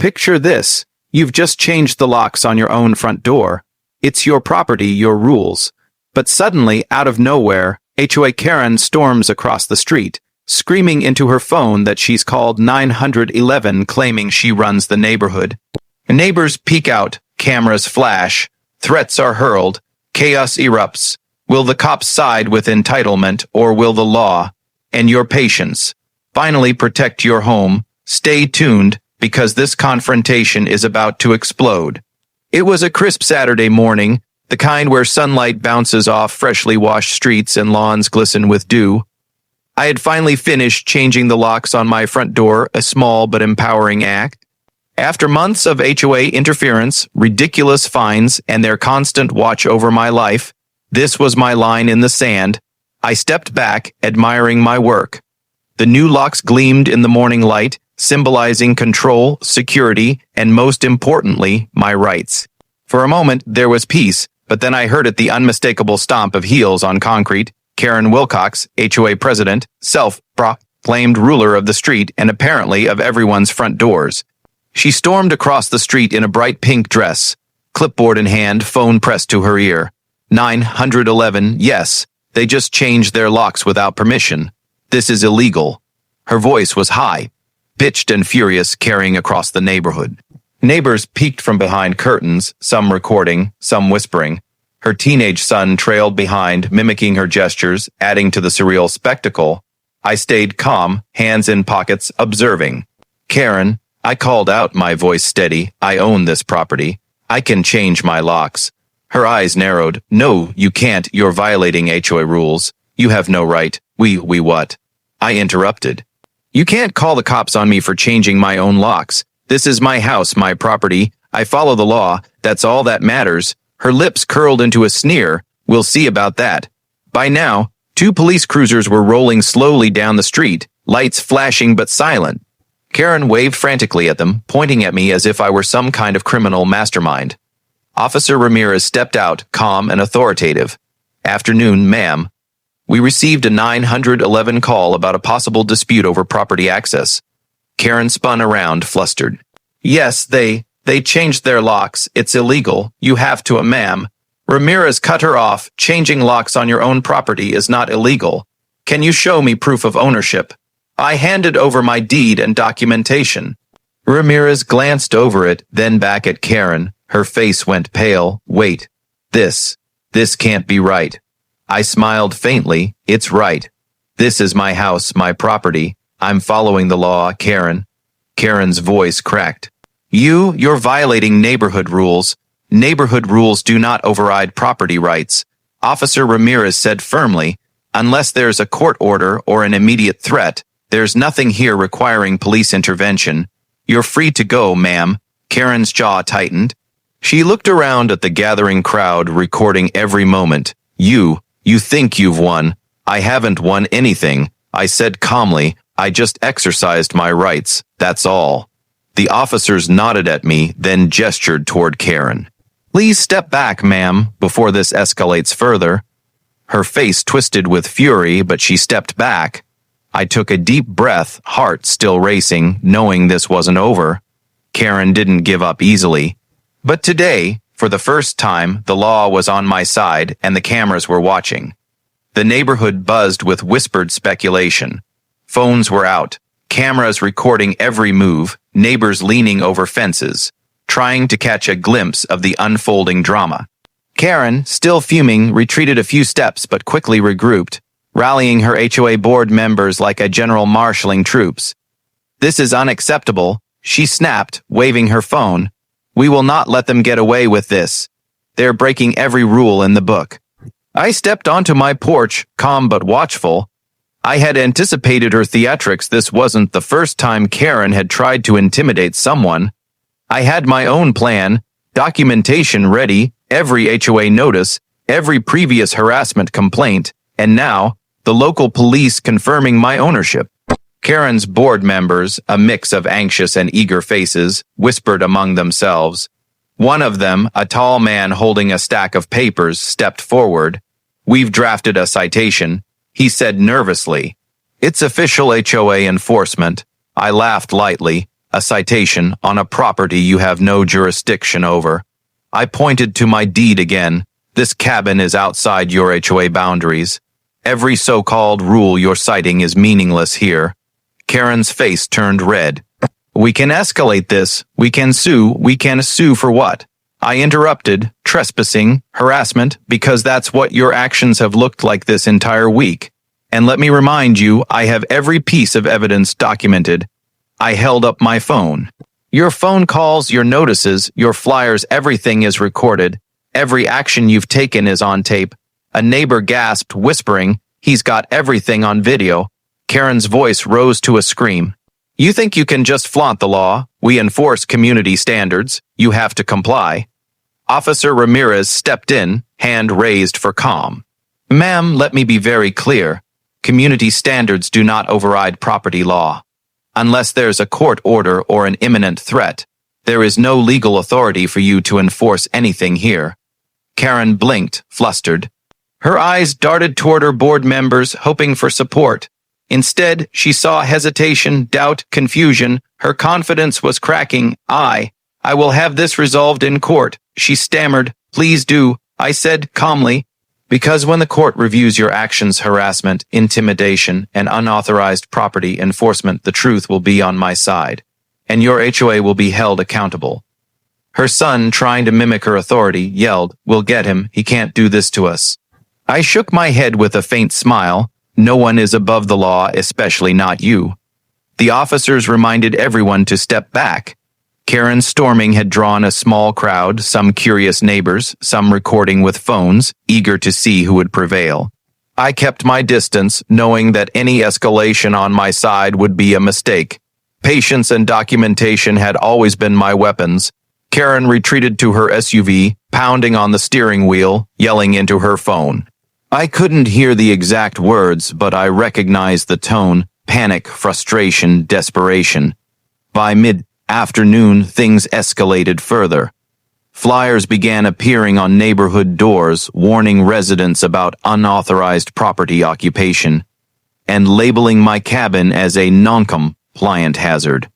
Picture this. You've just changed the locks on your own front door. It's your property, your rules. But suddenly, out of nowhere, HOA Karen storms across the street, screaming into her phone that she's called 911, claiming she runs the neighborhood. Neighbors peek out, cameras flash, threats are hurled, chaos erupts. Will the cops side with entitlement, or will the law and your patience finally protect your home? Stay tuned, because this confrontation is about to explode. It was a crisp Saturday morning, the kind where sunlight bounces off freshly washed streets and lawns glisten with dew. I had finally finished changing the locks on my front door, a small but empowering act. After months of HOA interference, ridiculous fines, and their constant watch over my life, this was my line in the sand. I stepped back, admiring my work. The new locks gleamed in the morning light, symbolizing control, security, and most importantly, my rights. For a moment, there was peace, but then I heard the unmistakable stomp of heels on concrete. Karen Wilcox, HOA president, self-proclaimed ruler of the street and apparently of everyone's front doors. She stormed across the street in a bright pink dress, clipboard in hand, phone pressed to her ear. 911, yes, they just changed their locks without permission. This is illegal. Her voice was high, pitched and furious, carrying across the neighborhood. Neighbors peeked from behind curtains, some recording, some whispering. Her teenage son trailed behind, mimicking her gestures, adding to the surreal spectacle. I stayed calm, hands in pockets, observing. Karen, I called out, my voice steady. I own this property. I can change my locks. Her eyes narrowed. No, you can't. You're violating HOA rules. You have no right. We what? I interrupted. You can't call the cops on me for changing my own locks. This is my house, my property. I follow the law. That's all that matters. Her lips curled into a sneer. We'll see about that. By now, 2 police cruisers were rolling slowly down the street, lights flashing but silent. Karen waved frantically at them, pointing at me as if I were some kind of criminal mastermind. Officer Ramirez stepped out, calm and authoritative. Afternoon, ma'am. We received a 911 call about a possible dispute over property access. Karen spun around, flustered. Yes, they changed their locks. It's illegal. You have to, ma'am. Ramirez cut her off. Changing locks on your own property is not illegal. Can you show me proof of ownership? I handed over my deed and documentation. Ramirez glanced over it, then back at Karen. Her face went pale. Wait. This can't be right. I smiled faintly. It's right. This is my house, my property. I'm following the law, Karen. Karen's voice cracked. You're violating neighborhood rules. Neighborhood rules do not override property rights. Officer Ramirez said firmly, unless there's a court order or an immediate threat, there's nothing here requiring police intervention. You're free to go, ma'am. Karen's jaw tightened. She looked around at the gathering crowd, recording every moment. You think you've won. I haven't won anything, I said calmly. I just exercised my rights, that's all. The officers nodded at me, then gestured toward Karen. Please step back, ma'am, before this escalates further. Her face twisted with fury, but she stepped back. I took a deep breath, heart still racing, knowing this wasn't over. Karen didn't give up easily. But today, for the first time, the law was on my side and the cameras were watching. The neighborhood buzzed with whispered speculation. Phones were out, cameras recording every move, neighbors leaning over fences, trying to catch a glimpse of the unfolding drama. Karen, still fuming, retreated a few steps but quickly regrouped, rallying her HOA board members like a general marshalling troops. This is unacceptable, she snapped, waving her phone. We will not let them get away with this. They're breaking every rule in the book. I stepped onto my porch, calm but watchful. I had anticipated her theatrics. This wasn't the first time Karen had tried to intimidate someone. I had my own plan, documentation ready, every HOA notice, every previous harassment complaint, and now, the local police confirming my ownership. Karen's board members, a mix of anxious and eager faces, whispered among themselves. One of them, a tall man holding a stack of papers, stepped forward. We've drafted a citation, he said nervously. It's official HOA enforcement. I laughed lightly. a citation on a property you have no jurisdiction over. I pointed to my deed again. This cabin is outside your HOA boundaries. Every so-called rule you're citing is meaningless here. Karen's face turned red. We can escalate this. We can sue. We can sue for what? I interrupted, trespassing, harassment, because that's what your actions have looked like this entire week. And let me remind you, I have every piece of evidence documented. I held up my phone. Your phone calls, your notices, your flyers, everything is recorded. Every action you've taken is on tape. A neighbor gasped, whispering, "He's got everything on video." Karen's voice rose to a scream. You think you can just flaunt the law? We enforce community standards. You have to comply. Officer Ramirez stepped in, hand raised for calm. Ma'am, let me be very clear. Community standards do not override property law. Unless there's a court order or an imminent threat, there is no legal authority for you to enforce anything here. Karen blinked, flustered. Her eyes darted toward her board members, hoping for support. Instead, she saw hesitation, doubt, confusion. Her confidence was cracking. I will have this resolved in court, she stammered. Please do, I said calmly. Because when the court reviews your actions, harassment, intimidation, and unauthorized property enforcement, the truth will be on my side, and your HOA will be held accountable. Her son, trying to mimic her authority, yelled, We'll get him, he can't do this to us. I shook my head with a faint smile. No one is above the law, especially not you. The officers reminded everyone to step back. Karen's storming had drawn a small crowd, some curious neighbors, some recording with phones, eager to see who would prevail. I kept my distance, knowing that any escalation on my side would be a mistake. Patience and documentation had always been my weapons. Karen retreated to her SUV, pounding on the steering wheel, yelling into her phone. I couldn't hear the exact words, but I recognized the tone: panic, frustration, desperation. By mid-afternoon, things escalated further. Flyers began appearing on neighborhood doors, warning residents about unauthorized property occupation, and labeling my cabin as a non-compliant hazard.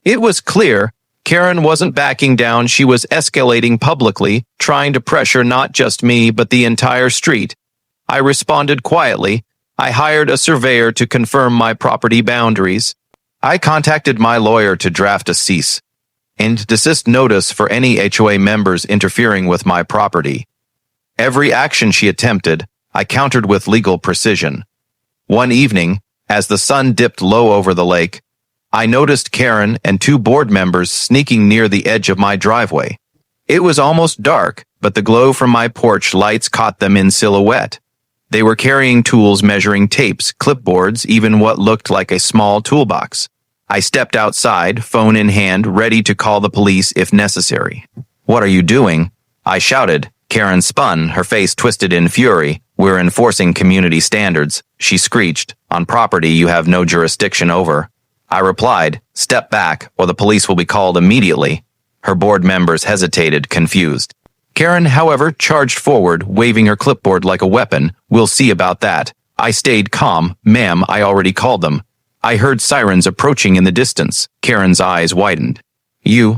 It was clear Karen wasn't backing down. She was escalating publicly, trying to pressure not just me, but the entire street. I responded quietly. I hired a surveyor to confirm my property boundaries. I contacted my lawyer to draft a cease and desist notice for any HOA members interfering with my property. Every action she attempted, I countered with legal precision. One evening, as the sun dipped low over the lake, I noticed Karen and two board members sneaking near the edge of my driveway. It was almost dark, but the glow from my porch lights caught them in silhouette. They were carrying tools, measuring tapes, clipboards, even what looked like a small toolbox. I stepped outside, phone in hand, ready to call the police if necessary. What are you doing? I shouted. Karen spun, her face twisted in fury. We're enforcing community standards, she screeched. On property you have no jurisdiction over. I replied, step back, or the police will be called immediately. Her board members hesitated, confused. Karen, however, charged forward, waving her clipboard like a weapon. We'll see about that. I stayed calm. Ma'am, I already called them. I heard sirens approaching in the distance. Karen's eyes widened.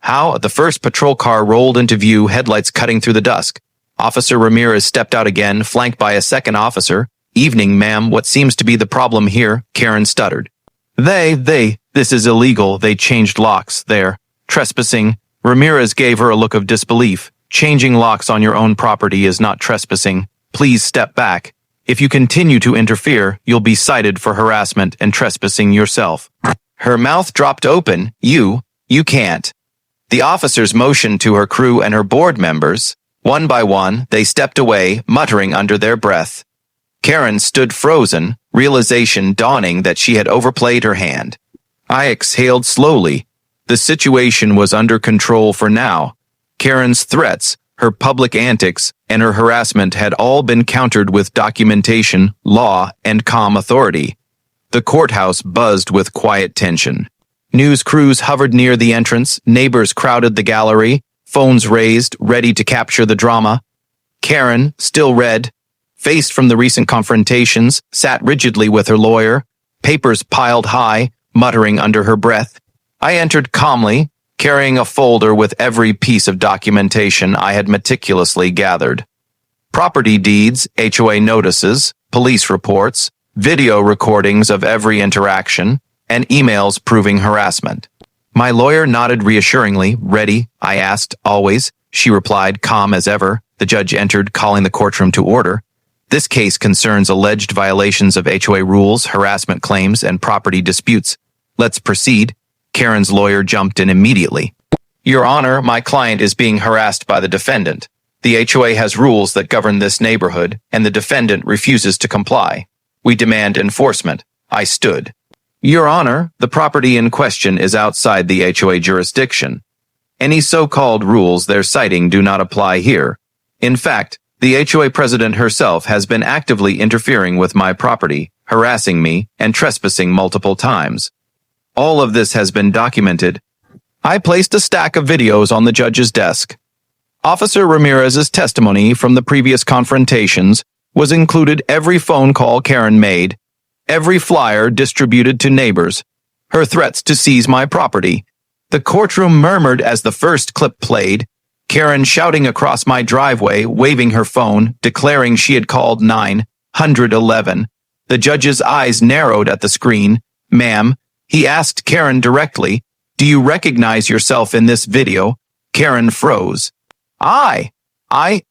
How? The first patrol car rolled into view, headlights cutting through the dusk. Officer Ramirez stepped out again, flanked by a second officer. Evening, ma'am, what seems to be the problem here? Karen stuttered. This is illegal. They changed locks. They're trespassing. Ramirez gave her a look of disbelief. Changing locks on your own property is not trespassing. Please step back. If you continue to interfere, you'll be cited for harassment and trespassing yourself. Her mouth dropped open. You can't. The officers motioned to her crew and her board members. One by one, they stepped away, muttering under their breath. Karen stood frozen, realization dawning that she had overplayed her hand. I exhaled slowly. The situation was under control for now. Karen's threats, her public antics, and her harassment had all been countered with documentation, law, and calm authority. The courthouse buzzed with quiet tension. News crews hovered near the entrance, neighbors crowded the gallery, phones raised, ready to capture the drama. Karen, still red, faced from the recent confrontations, sat rigidly with her lawyer, papers piled high, muttering under her breath. I entered calmly, carrying a folder with every piece of documentation I had meticulously gathered. Property deeds, HOA notices, police reports, video recordings of every interaction, and emails proving harassment. My lawyer nodded reassuringly. Ready? I asked. Always. She replied, calm as ever. The judge entered, calling the courtroom to order. This case concerns alleged violations of HOA rules, harassment claims, and property disputes. Let's proceed. Karen's lawyer jumped in immediately. Your Honor, my client is being harassed by the defendant. The HOA has rules that govern this neighborhood, and the defendant refuses to comply. We demand enforcement. I stood. Your Honor, the property in question is outside the HOA jurisdiction. Any so-called rules they're citing do not apply here. In fact, the HOA president herself has been actively interfering with my property, harassing me, and trespassing multiple times. All of this has been documented. I placed a stack of videos on the judge's desk. Officer Ramirez's testimony from the previous confrontations was included every phone call Karen made, every flyer distributed to neighbors, her threats to seize my property. The courtroom murmured as the first clip played, Karen shouting across my driveway, waving her phone, declaring she had called 911. The judge's eyes narrowed at the screen. Ma'am, he asked Karen directly, do you recognize yourself in this video? Karen froze.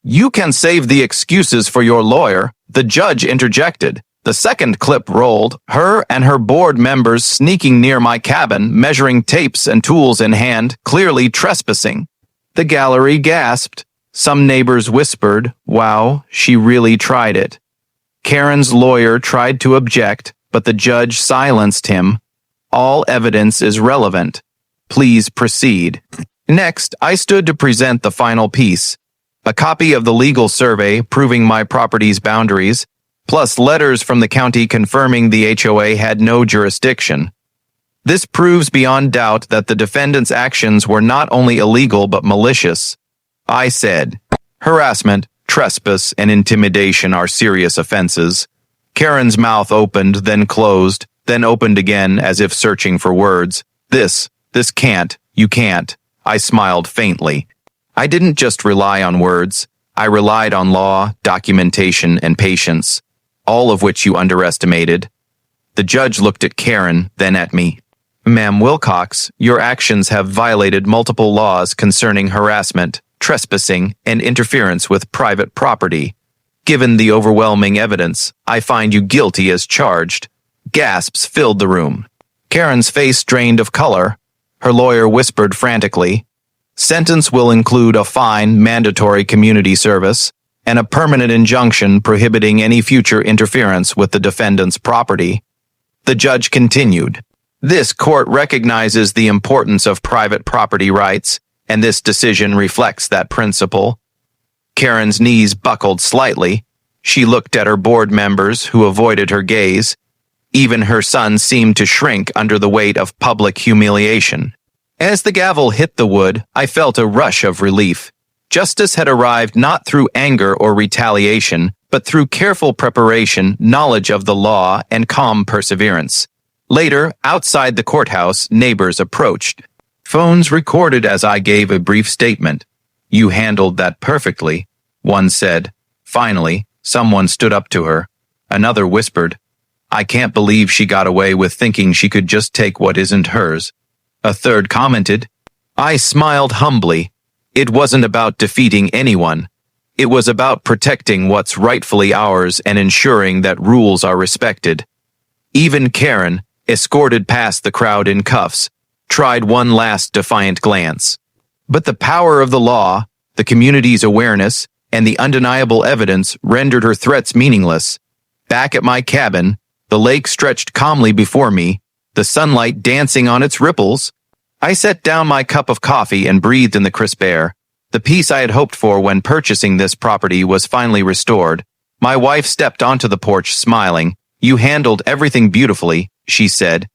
You can save the excuses for your lawyer, the judge interjected. The second clip rolled, her and her board members sneaking near my cabin, measuring tapes and tools in hand, clearly trespassing. The gallery gasped. Some neighbors whispered, wow, she really tried it. Karen's lawyer tried to object, but the judge silenced him. All evidence is relevant. Please proceed. Next, I stood to present the final piece. A copy of the legal survey proving my property's boundaries, plus letters from the county confirming the HOA had no jurisdiction. This proves beyond doubt that the defendant's actions were not only illegal but malicious. I said, harassment, trespass, and intimidation are serious offenses. Karen's mouth opened, then closed, then opened again as if searching for words. This can't, you can't. I smiled faintly. I didn't just rely on words. I relied on law, documentation, and patience, all of which you underestimated. The judge looked at Karen, then at me. Ma'am Wilcox, your actions have violated multiple laws concerning harassment, trespassing, and interference with private property. Given the overwhelming evidence, I find you guilty as charged. Gasps filled the room. Karen's face drained of color. Her lawyer whispered frantically, sentence will include a fine, mandatory community service, and a permanent injunction prohibiting any future interference with the defendant's property. The judge continued, this court recognizes the importance of private property rights, and this decision reflects that principle. Karen's knees buckled slightly. She looked at her board members, who avoided her gaze. Even her son seemed to shrink under the weight of public humiliation. As the gavel hit the wood, I felt a rush of relief. Justice had arrived not through anger or retaliation, but through careful preparation, knowledge of the law, and calm perseverance. Later, outside the courthouse, neighbors approached. Phones recorded as I gave a brief statement. You handled that perfectly, one said. Finally, someone stood up to her. Another whispered, I can't believe she got away with thinking she could just take what isn't hers. A third commented. I smiled humbly. It wasn't about defeating anyone. It was about protecting what's rightfully ours and ensuring that rules are respected. Even Karen, escorted past the crowd in cuffs, tried one last defiant glance. But the power of the law, the community's awareness, and the undeniable evidence rendered her threats meaningless. Back at my cabin, the lake stretched calmly before me, the sunlight dancing on its ripples. I set down my cup of coffee and breathed in the crisp air. The peace I had hoped for when purchasing this property was finally restored. My wife stepped onto the porch smiling. You handled everything beautifully, she said.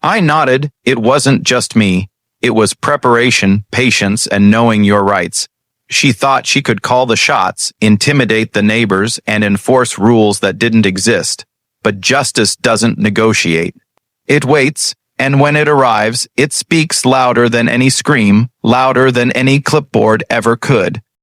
I nodded. It wasn't just me. It was preparation, patience, and knowing your rights. She thought she could call the shots, intimidate the neighbors, and enforce rules that didn't exist. But justice doesn't negotiate. It waits, And when it arrives, it speaks louder than any scream, louder than any clipboard ever could.